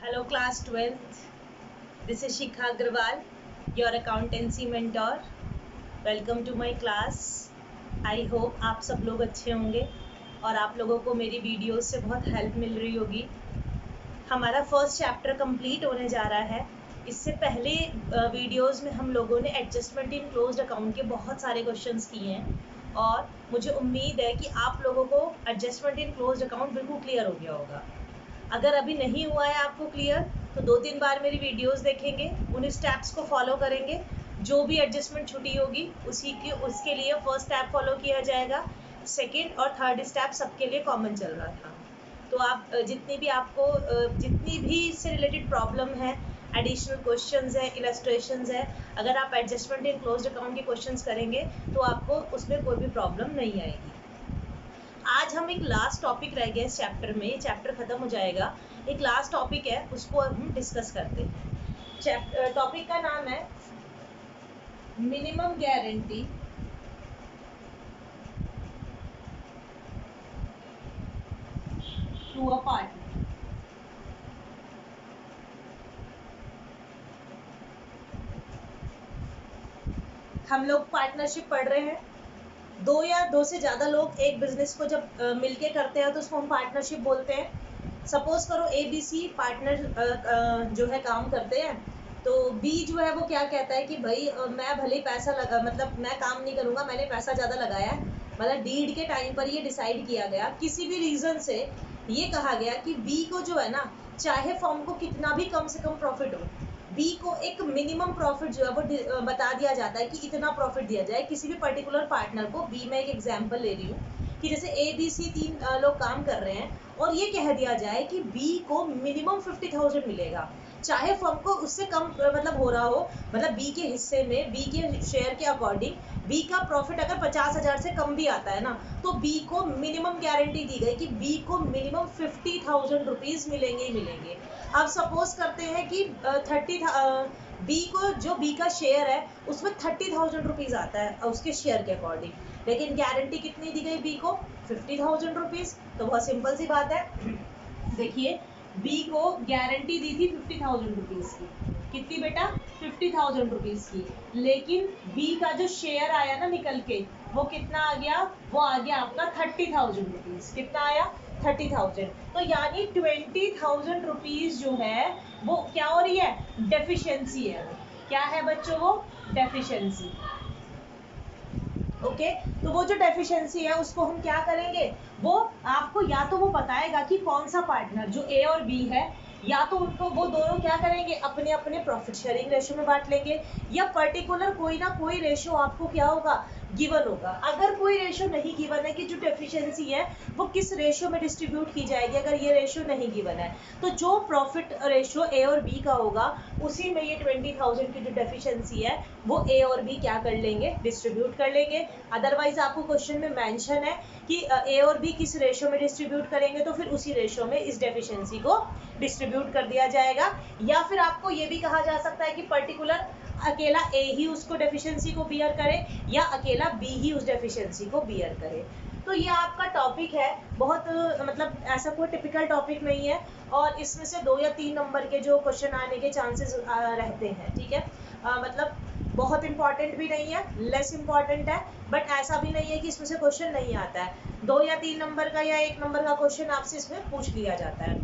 Hello class 12th. This is Shikha Agrawal, your accountancy mentor. Welcome to my class. I hope आप सब लोग अच्छे होंगे और आप लोगों को मेरी वीडियोस से बहुत हेल्प मिल रही होगी। हमारा फर्स्ट चैप्टर कंप्लीट होने जा रहा है। इससे पहले वीडियोस में हम लोगों ने एडजस्टमेंट इन क्लोज्ड अकाउंट के बहुत सारे क्वेश्चंस किए हैं और मुझे उम्मीद है कि आप लोगों को एडजस्टमेंट इन क्लोज्ड अकाउंट बिल्कुल क्लियर हो गया होगा। अगर अभी नहीं हुआ है आपको क्लियर तो 2-3 बार मेरी वीडियोस देखेंगे, उन स्टेप्स को फॉलो करेंगे। जो भी एडजस्टमेंट छुट्टी होगी उसके लिए फर्स्ट स्टेप फॉलो किया जाएगा, सेकंड और थर्ड स्टेप सबके लिए कॉमन चल रहा था। तो आप जितनी भी इससे रिलेटेड प्रॉब्लम है, एडिशनल क्वेश्चंस है, इलस्ट्रेशंस है, अगर आप एडजस्टमेंट इन क्लोज्ड अकाउंट के क्वेश्चंस करेंगे तो आपको उसमें कोई भी प्रॉब्लम नहीं आएगी। आज हम एक लास्ट टॉपिक रह गया इस चैप्टर में, ये चैप्टर खत्म हो जाएगा। एक लास्ट टॉपिक है, उसको हम डिस्कस करते हैं। टॉपिक का नाम है minimum guarantee to a partner. हम लोग पार्टनरशिप पढ़ रहे हैं। दो या दो से ज़्यादा लोग एक बिजनेस को जब मिलके करते हैं तो उसको हम पार्टनरशिप बोलते हैं। सपोज करो ABC पार्टनर जो है काम करते हैं, तो B जो है वो क्या कहता है कि भाई मैं भले पैसा लगा, मतलब मैं काम नहीं करूँगा, मैंने पैसा ज़्यादा लगाया है। मतलब डीड के टाइम पर ये डिसाइड किया गया, किसी भी रीज़न से ये कहा गया कि B को जो है ना, चाहे फर्म को कितना भी कम से कम प्रॉफिट हो, बी को एक मिनिमम प्रॉफिट जो है वो बता दिया जाता है कि इतना प्रॉफिट दिया जाए किसी भी पर्टिकुलर पार्टनर को। बी में एक एग्जांपल ले रही हूँ कि जैसे ABC 3 लोग काम कर रहे हैं और ये कह दिया जाए कि बी को मिनिमम 50,000 मिलेगा, चाहे फर्म को उससे कम मतलब हो रहा हो, मतलब बी के हिस्से में, बी के शेयर के अकॉर्डिंग बी का प्रॉफिट अगर 50,000 से कम भी आता है ना, तो बी को मिनिमम गारंटी दी गई कि बी को मिनिमम 50,000 रुपीज़ मिलेंगे ही मिलेंगे। अब सपोज करते हैं कि बी को, जो बी का शेयर है उसमें 30,000 रुपीज़ आता है उसके शेयर के अकॉर्डिंग, लेकिन गारंटी कितनी दी गई बी को? 50,000 रुपीज़। तो बहुत सिंपल सी बात है, देखिए बी को गारंटी दी थी 50,000 रुपीज़ की। कितनी बेटा? 50,000 रुपीज़ की। लेकिन बी का जो शेयर आया ना निकल के, वो कितना आ गया? वो आ गया आपका 30,000 रुपीज़। कितना आया? 30,000। तो यानी 20,000 रुपीज़ जो है वो क्या हो रही है? डेफिशिएंसी है। क्या है बच्चों? वो डेफिशिएंसी। ओके, तो वो जो डेफिशिएंसी है उसको हम क्या करेंगे? वो आपको या तो वो बताएगा कि कौन सा पार्टनर, जो ए और बी है, या तो उनको वो दोनों क्या करेंगे? अपने अपने प्रॉफिट शेयरिंग रेशियो में बांट लेंगे, या पर्टिकुलर कोई ना कोई रेशियो आपको क्या होगा? गिवन होगा। अगर कोई रेशियो नहीं गिवन है कि जो डेफिशिएंसी है वो किस रेशियो में डिस्ट्रीब्यूट की जाएगी, अगर ये रेशियो नहीं गिवन है, तो जो प्रॉफिट रेशियो ए और बी का होगा उसी में ये 20,000 की जो डेफिशिएंसी है वो ए और बी क्या कर लेंगे? डिस्ट्रीब्यूट कर लेंगे। अदरवाइज आपको क्वेश्चन में मेंशन है कि ए और बी किस रेशियो में डिस्ट्रीब्यूट करेंगे, तो फिर उसी रेशियो में इस डेफिशिएंसी को डिस्ट्रीब्यूट कर दिया जाएगा। या फिर आपको ये भी कहा जा सकता है कि पर्टिकुलर अकेला ए ही उसको डेफिशिएंसी को बियर करे या अकेला बी ही उस डेफिशिएंसी को बियर करे। तो ये आपका टॉपिक है, बहुत मतलब ऐसा कोई टिपिकल टॉपिक नहीं है, और इसमें से 2 या 3 नंबर के जो क्वेश्चन आने के चांसेस रहते हैं। ठीक है, मतलब बहुत इंपॉर्टेंट भी नहीं है, लेस इंपॉर्टेंट है, बट ऐसा भी नहीं है कि इसमें से क्वेश्चन नहीं आता है। 2 या 3 नंबर का या 1 नंबर का क्वेश्चन आपसे इसमें पूछ लिया जाता है,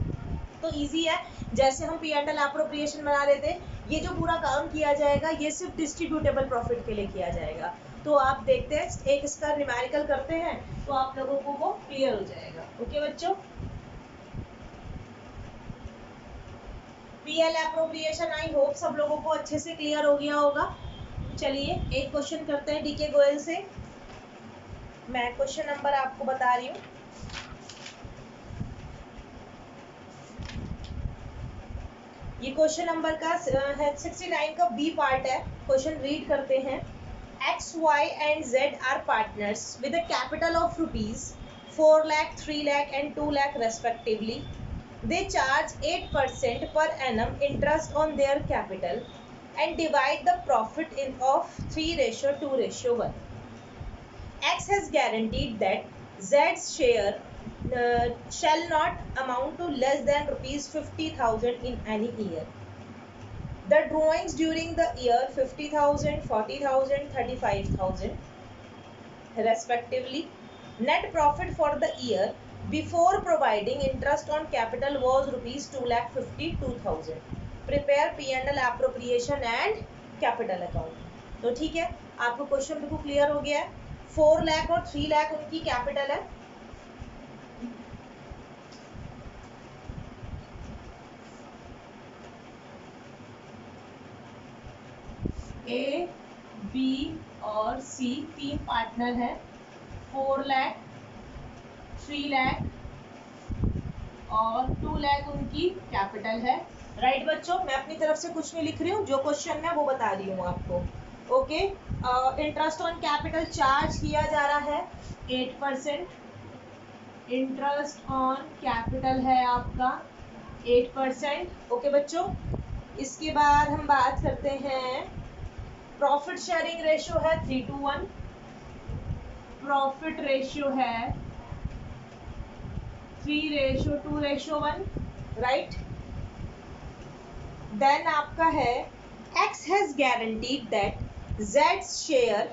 तो इजी है। जैसे हम P&L एप्रोप्रिएशन बना रहे थे, ये जो पूरा काम किया जाएगा ये सिर्फ डिस्ट्रीब्यूटेबल प्रॉफिट के लिए किया जाएगा। तो आप देखते हैं, एक इसका न्यूमेरिकल करते हैं तो आप लोगों को वो क्लियर हो जाएगा। ओके बच्चों, P&L एप्रोप्रिएशन आई होप सब लोगों को अच्छे से क्लियर हो गया होगा। चलिए एक क्वेश्चन करते हैं DK गोयल से। मैं क्वेश्चन नंबर आपको बता रही हूँ। ये क्वेश्चन नंबर का है 69 का बी पार्ट है। क्वेश्चन रीड करते हैं। X, Y and Z are partners with a capital of rupees 4 lakh, 3 lakh and 2 lakh respectively. They charge 8% per annum interest on their capital and divide the profit of 3:2:1. X has guaranteed that Z's share shall not amount to less than rupees 50,000 in any year. The drawings during the year 50,000, 40,000, 35,000 respectively. Net profit for the year before providing interest on capital was rupees 2,52,000. Prepare P&L appropriation and capital account. तो ठीक है, आपको question बिल्कुल clear हो गया है. 4 लाख और 3 लाख उनकी कैपिटल है. ए, बी और सी तीन पार्टनर है. 4 लाख, 3 लाख और 2 लाख उनकी कैपिटल है. राइट बच्चों, मैं अपनी तरफ से कुछ नहीं लिख रही हूँ, जो क्वेश्चन है वो बता रही हूँ आपको. Okay, interest on capital charge किया जा रहा है 8%. इंटरेस्ट ऑन कैपिटल है आपका 8%. ओके बच्चों, इसके बाद हम बात करते हैं प्रॉफिट शेयरिंग रेशियो है 3:1. प्रॉफिट रेशियो है 3:2:1. राइट. देन आपका है X has guaranteed that Z's share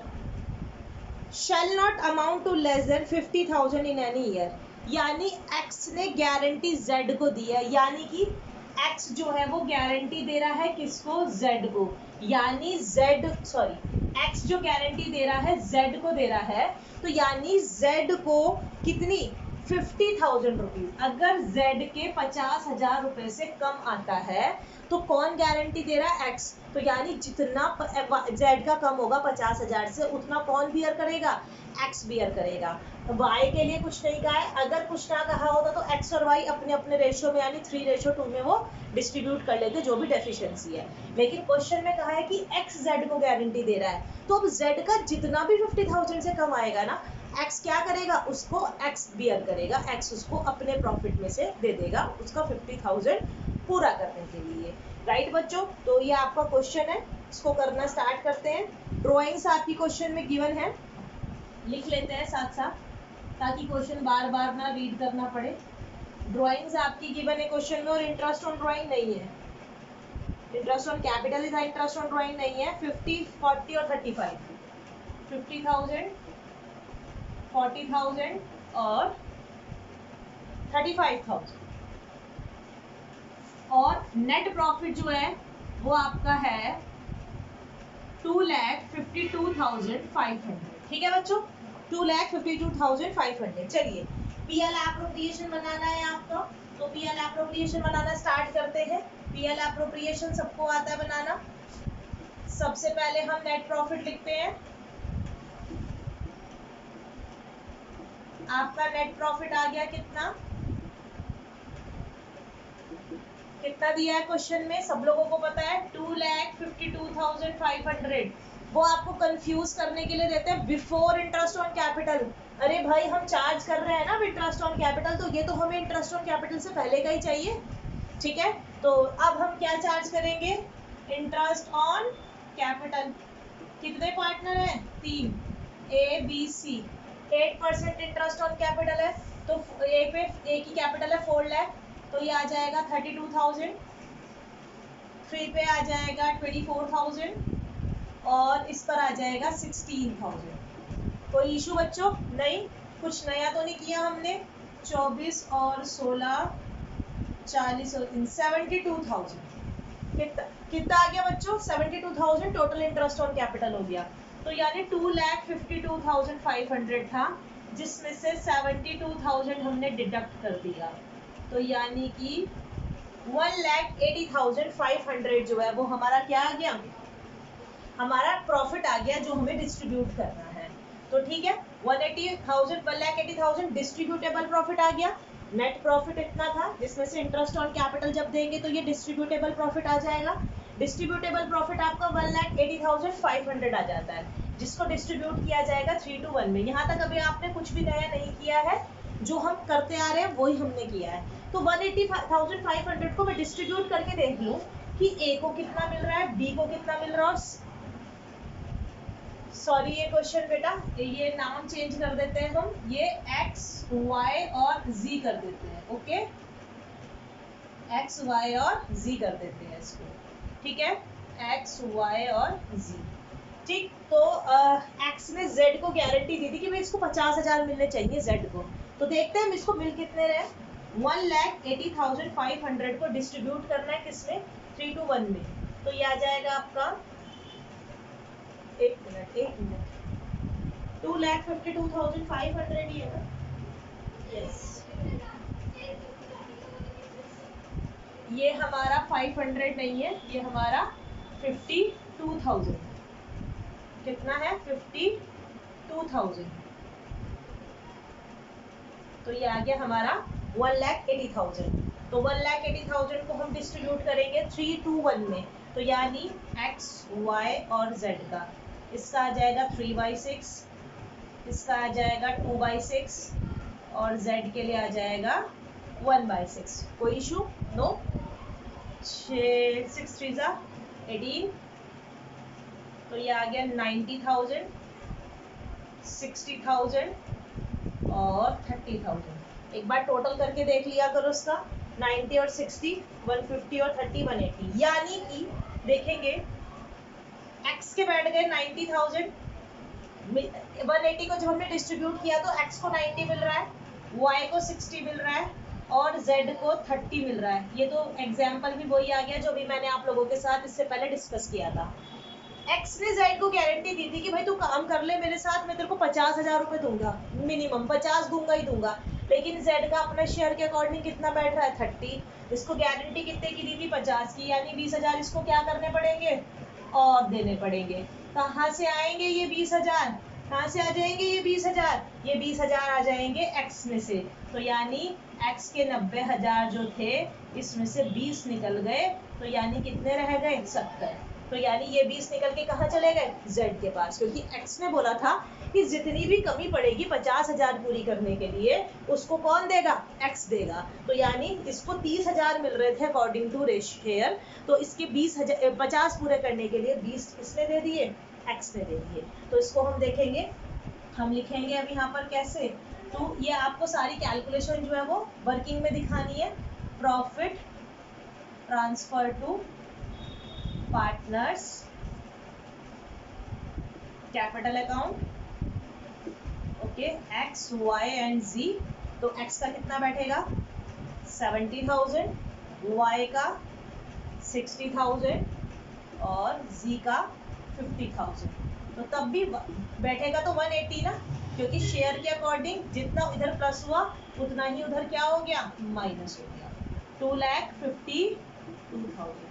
shall not amount to less than 50,000 in any year. यानी X ने गारंटी Z को दी है, यानी कि X जो है वो गारंटी दे रहा है किसको? Z को. यानी X जो गारंटी दे रहा है Z को दे रहा है, तो यानी Z को कितनी? 50,000 रुपीज. अगर Z के 50,000 रुपए से कम आता है तो कौन गारंटी दे रहा है? X. तो यानी जितना Z का कम होगा 50,000 से, उतना कौन बियर करेगा? X बियर करेगा. Y के लिए कुछ नहीं कहा है. अगर कुछ ना कहा होता तो X और Y अपने अपने रेशियो में यानी 3:2 में वो डिस्ट्रीब्यूट कर लेते, जो भी डेफिशिएंसी है. लेकिन क्वेश्चन में कहा है कि X Z को गारंटी दे रहा है, तो अब Z का जितना भी 50,000 से कम आएगा ना, X क्या करेगा? उसको X बियर करेगा. X उसको अपने प्रॉफिट में से दे देगा उसका 50,000 पूरा करने के लिए. राइट बच्चों, तो ये आपका क्वेश्चन है, इसको करना स्टार्ट करते हैं. ड्राइंग्स आपकी क्वेश्चन में गिवन है, लिख लेते हैं साथ साथ ताकि क्वेश्चन बार बार ना रीड करना पड़े. ड्राइंग्स आपकी गिवन है क्वेश्चन में, और इंटरेस्ट ऑन ड्राइंग नहीं है. Interest on capital is interest on drawing नहीं है. 50, 40 और 35. 50,000, 40,000 और 35,000. और नेट प्रॉफिट जो है वो आपका है 2,52,500. ठीक है बच्चों, 2,52,500. चलिए, पीएल एप्रोप्रिएशन बनाना है आपको, तो पीएल एप्रोप्रिएशन बनाना स्टार्ट करते हैं. पीएल एप्रोप्रिएशन सबको आता है बनाना. सबसे पहले हम नेट प्रॉफिट लिखते हैं. आपका नेट प्रॉफिट आ गया कितना दिया है क्वेश्चन में? सब लोगों को पता है 2,52,500. वो आपको कंफ्यूज करने के लिए देते हैं बिफोर इंटरेस्ट ऑन कैपिटल. अरे भाई, हम चार्ज कर रहे हैं ना इंटरेस्ट ऑन कैपिटल, तो ये तो हमें इंटरेस्ट ऑन कैपिटल से पहले का ही चाहिए. ठीक है, तो अब हम क्या चार्ज करेंगे? Interest on capital. कितने पार्टनर हैं? 3, A, B, C. 8% interest on capital है, तो A की कैपिटल है 4 लाख, तो ये आ जाएगा 32,000. 3 पे आ जाएगा 24,000 और इस पर आ जाएगा 16,000. कोई इशू बच्चों? नहीं, कुछ नया तो नहीं किया हमने. 24 और 16, 40 और 3, 72,000. कितना आ गया बच्चों? 72,000 टोटल इंटरेस्ट ऑन कैपिटल हो गया. तो यानी 2,52,500 था, जिसमें से 72,000 हमने डिडक्ट कर दिया. तो यानी कि 1,80,500 जो है वो हमारा क्या आ गया? हमारा प्रॉफिट आ गया, जो हमें डिस्ट्रीब्यूट करना है. तो ठीक है, 1,80,000 डिस्ट्रीब्यूटेबल प्रॉफिट आ गया. नेट प्रॉफिट इतना था, जिसमें से इंटरेस्ट ऑन कैपिटल जब देंगे तो ये डिस्ट्रीब्यूटेबल प्रॉफिट आ जाएगा. डिस्ट्रीब्यूटेबल प्रॉफिट आपका 1,80,500 आ जाता है, जिसको डिस्ट्रीब्यूट किया जाएगा 3:1 में. यहाँ तक अभी आपने कुछ भी नया नहीं किया है, जो हम करते आ रहे हैं वही हमने किया है. तो 1,80,500 को मैं डिस्ट्रीब्यूट करके देख लूँ कि A को कितना मिल रहा है, B को कितना मिल रहा है. सॉरी ये क्वेश्चन बेटा, ये नाम चेंज कर देते हैं हम, ये x y और z कर देते हैं। ओके, x y और z कर देते हैं इसको, ठीक है, x y और z। ठीक, तो x ने z को गारंटी दी थी कि भाई इसको 50,000 मिलने चाहिए z को। तो देखते हैं इसको मिल कितने रहे। 1,80,500 को डिस्ट्रीब्यूट करना है किसमें, 3 to 1 में। तो ये आ जाएगा आपका, एक मिनट, 2,52,500 ही है ना। यस, ये हमारा 500 नहीं है, ये हमारा 52,000। कितना है, 52,000। तो ये आ गया हमारा 1,80,000। तो 1,80,000 को हम डिस्ट्रीब्यूट करेंगे 3 to 1 में। तो यानी x y और z का, इसका आ जाएगा 3/6, इसका आ जाएगा 2/6 और z के लिए आ जाएगा 1/6। कोई इशू नो। 6 3 18, तो ये आ गया 90,000, 60,000 और 30,000। एक बार टोटल करके देख लिया करो इसका, 90 और 60, 150 और 30, 180। यानी कि देखेंगे x के बैठ गए 90,000, 180 को जब हमने डिस्ट्रीब्यूट किया तो x को 90 मिल रहा है, y को 60 मिल रहा है और z को 30 मिल रहा है। ये तो एग्जाम्पल भी वही आ गया जो भी मैंने आप लोगों के साथ इससे पहले डिस्कस किया था। x ने z को गारंटी दी थी कि भाई तू काम कर ले मेरे साथ, मैं तेरे को 50,000 रुपए दूंगा, मिनिमम 50 दूंगा ही दूंगा। लेकिन z का अपना शेयर के अकॉर्डिंग कितना बैठ रहा है, 30। इसको गारंटी कितने की दी थी, 50 की, यानी 20,000 इसको क्या करने पड़ेंगे, और देने पड़ेंगे। कहाँ से आएंगे ये 20,000, कहाँ से आ जाएंगे ये 20,000, ये 20,000 आ जाएंगे x में से। तो यानी x के 90,000 जो थे, इसमें से 20 निकल गए, तो यानी कितने रह गए, 70। तो यानी ये 20 निकल के कहाँ चले गए, z के पास, क्योंकि x ने बोला था कि जितनी भी कमी पड़ेगी 50,000 पूरी करने के लिए, उसको कौन देगा, x देगा। तो यानी इसको 30,000 मिल रहे थे अकॉर्डिंग टू शेयर, तो इसके 50 पूरे करने के लिए 20 किसने दे दिए, x ने दे दिए। तो इसको हम देखेंगे, हम लिखेंगे अब यहाँ पर कैसे। तो ये आपको सारी कैलकुलेशन जो है वो वर्किंग में दिखानी है। Profit transfer to partners capital account, okay, x y and z। तो x का कितना बैठेगा, 70,000, y का 60,000 और z का 50,000। तो तब भी बैठेगा तो 180 ना, क्योंकि शेयर के अकॉर्डिंग जितना इधर प्लस हुआ उतना ही उधर क्या हो गया, माइनस हो गया, 2,52,000।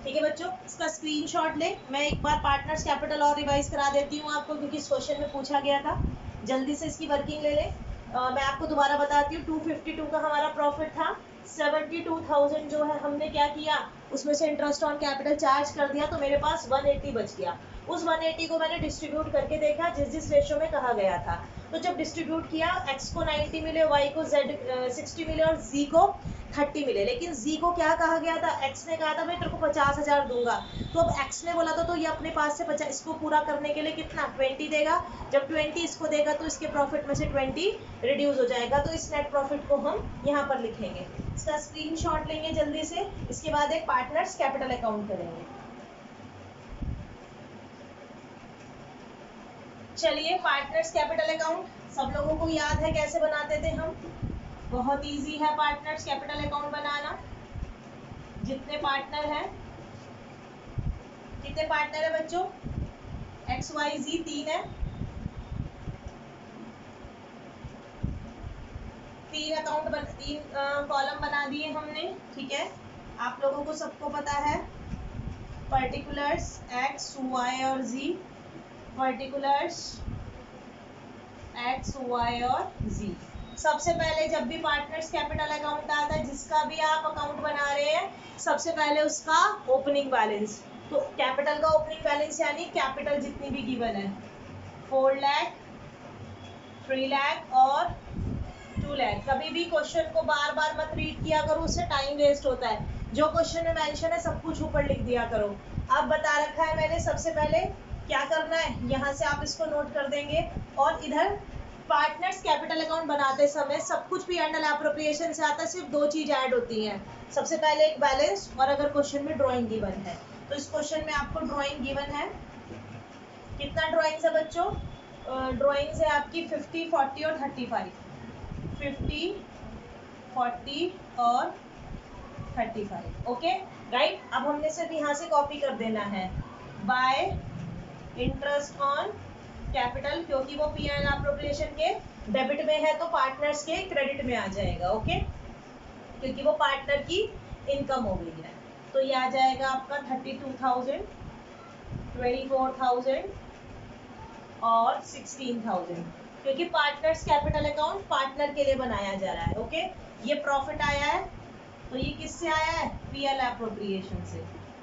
ठीक है बच्चों, इसका स्क्रीनशॉट ले। मैं एक बार पार्टनर्स कैपिटल और रिवाइज करा देती हूँ आपको, क्योंकि इस क्वेश्चन में पूछा गया था। जल्दी से इसकी वर्किंग ले ले। मैं आपको दोबारा बताती हूँ। 252 का हमारा प्रॉफिट था, 72,000 जो है हमने क्या किया, उसमें से इंटरेस्ट ऑन कैपिटल चार्ज कर दिया, तो मेरे पास 180 बच गया। उस 180 को मैंने डिस्ट्रीब्यूट करके देखा जिस जिस रेशो में कहा गया था। तो जब डिस्ट्रीब्यूट किया, x को 90 मिले, y को 60 मिले और z को 30 मिले। लेकिन z को क्या कहा गया था, x ने कहा था मैं तेरे को 50,000 दूंगा। तो अब x ने बोला था तो ये अपने पास से 50, इसको पूरा करने के लिए कितना, 20 देगा। जब 20 इसको देगा तो इसके प्रॉफिट में से 20 रिड्यूस हो जाएगा। तो इस नेट प्रॉफिट को हम यहाँ पर लिखेंगे। इसका स्क्रीनशॉट लेंगे जल्दी से। इसके बाद एक पार्टनर्स कैपिटल अकाउंट करेंगे। चलिए, पार्टनर्स कैपिटल अकाउंट सब लोगों को याद है कैसे बनाते थे हम, बहुत इजी है पार्टनर्स कैपिटल अकाउंट बनाना। जितने पार्टनर हैं, कितने पार्टनर है बच्चों, एक्स वाई जी 3 है, 3 अकाउंट 3 कॉलम बना दिए हमने। ठीक है, आप लोगों को सबको पता है पर्टिकुलर्स एक्स वाई और जी, पर्टिकुलर्स एक्स वाई और जी। सबसे पहले जब भी पार्टनर्स कैपिटल अकाउंट आता है, जिसका भी आप अकाउंट बना रहे हैं, सबसे पहले उसका ओपनिंग बैलेंस। तो कैपिटल का ओपनिंग बैलेंस यानी कैपिटल जितनी भी गिवन है, 4 लाख, 3 लाख और 2 लाख। कभी भी क्वेश्चन को बार बार मत रीड किया करो, उससे टाइम वेस्ट होता है। जो क्वेश्चन में मेंशन है सब कुछ ऊपर लिख दिया करो। अब बता रखा है मैंने सबसे पहले क्या करना है, यहाँ से आप इसको नोट कर देंगे। और इधर पार्टनर्स कैपिटल अकाउंट बनाते समय सब कुछ पी एंड एल एप्रोप्रिएशन से आता है, सिर्फ दो चीज ऐड होती हैं। सबसे पहले एक बैलेंस, और अगर क्वेश्चन में ड्राइंग गिवन है तो इस क्वेश्चन में आपको ड्राइंग गिवन है। कितना ड्राइंग्स है बच्चों? ड्राइंग्स है आपकी 50, 40 और 35। 50, 40 और 35। Okay right. अब हमने सिर्फ यहाँ से कॉपी कर देना है बाय इंटरेस्ट ऑन कैपिटल, क्योंकि वो पी एंड एप्रोप्रिएशन के डेबिट में है तो पार्टनर्स के क्रेडिट में आ जाएगा। ओके, क्योंकि वो पार्टनर की इनकम हो गई है। तो ये आ जाएगा आपका 32,000, 24,000 और 16,000, क्योंकि पार्टनर्स कैपिटल अकाउंट पार्टनर के लिए बनाया जा रहा है। ओके, ये प्रॉफिट आया है तो ये किससे आया है? पीएल एप्रोप्रिएशन से।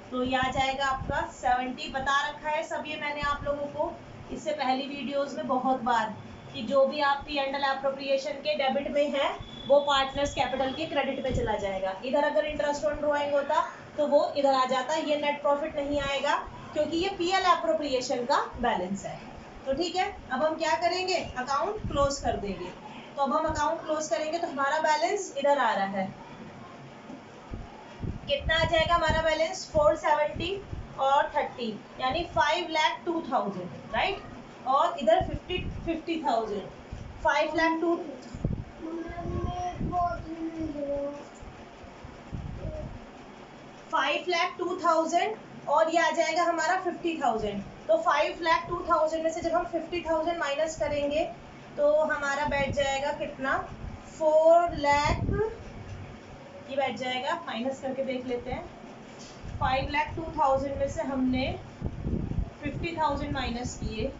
तो ये आ जाएगा आपका 70। बता रखा है सब ये मैंने आप लोगों को इससे पहली वीडियोस में बहुत बार, कि जो भी आप पी एंड एल एप्रोप्रिएशन के डेबिट में है वो पार्टनर्स कैपिटल के क्रेडिट में चला जाएगा। इधर अगर इंटरेस्ट ऑन ड्रॉइंग होता तो वो इधर आ जाता, ये नेट प्रॉफिट नहीं आएगा क्योंकि ये पीएल एप्रोप्रिएशन का बैलेंस है। तो ठीक है, अब हम क्या करेंगे, अकाउंट क्लोज कर देंगे। तो अब हम अकाउंट क्लोज करेंगे तो हमारा बैलेंस इधर आ रहा है। कितना आ जाएगा हमारा बैलेंस? 470 और 30, यानी 5,02,000 राइट। और इधर 50,000, 5,02,000 और ये आ जाएगा हमारा 50,000। तो 5,02,000 में से जब हम 50,000 माइनस करेंगे तो हमारा बैठ जाएगा कितना? 4 लाख, ये बैठ जाएगा, माइनस करके देख लेते हैं। 5,02,000 में से हमने 50,000 माइनस किए,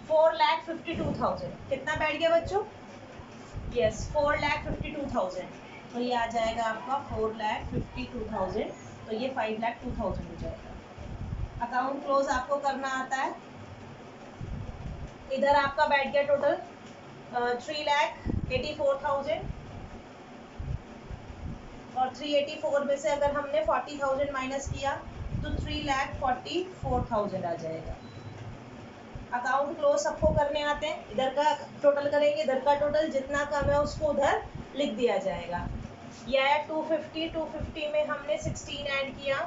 4,52,000। कितना बैठ गया बच्चों? यस, 4,52,000। तो ये आ जाएगा आपका 4,52,000। तो ये 5,02,000 हो जाएगा। अकाउंट क्लोज आपको करना आता है। इधर आपका बैठ गया टोटल 3,84,000 और 384 में से अगर हमने 40,000 माइनस किया तो 3,44,000 आ जाएगा। अकाउंट क्लोज सबको करने आते हैं। इधर का टोटल करेंगे, इधर का टोटल, जितना कम है उसको उधर लिख दिया जाएगा। यह 250 में हमने 16 ऐड किया,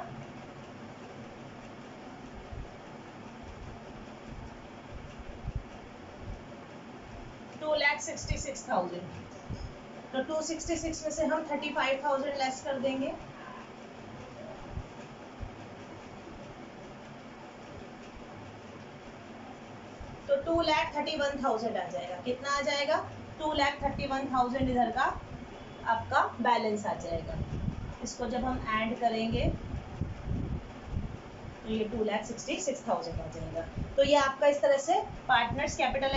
तो 2,66,000। तो 266 में से हम 35,000 लेस कर देंगे, तो 2,31,000 आ जाएगा। कितना आ जाएगा? 2,31,000 इधर का आपका बैलेंस आ जाएगा। इसको जब हम ऐड करेंगे तो ये 2,66,000 आ जाएगा। तो ये आपका इस तरह से पार्टनर्स कैपिटल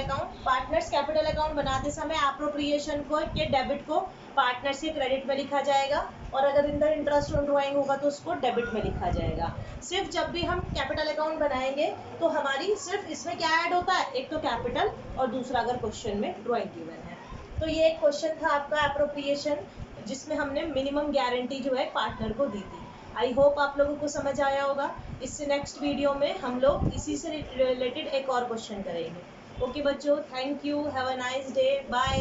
अकाउंट बनाते समय एप्रोप्रिएशन को के डेबिट को पार्टनर्स के क्रेडिट में लिखा जाएगा, और अगर इधर इंटरेस्ट ऑन ड्रॉइंग होगा तो उसको डेबिट में लिखा जाएगा। सिर्फ जब भी हम कैपिटल अकाउंट बनाएंगे तो हमारी सिर्फ इसमें क्या ऐड होता है, एक तो कैपिटल और दूसरा अगर क्वेश्चन में ड्रॉइंग गिवन है। तो ये एक क्वेश्चन था आपका एप्रोप्रिएशन, जिसमें हमने मिनिमम गारंटी जो है पार्टनर को दी थी। आई होप आप लोगों को समझ आया होगा। इससे नेक्स्ट वीडियो में हम लोग इसी से रिलेटेड एक और क्वेश्चन करेंगे। ओके बच्चों, thank you, have a nice day, bye.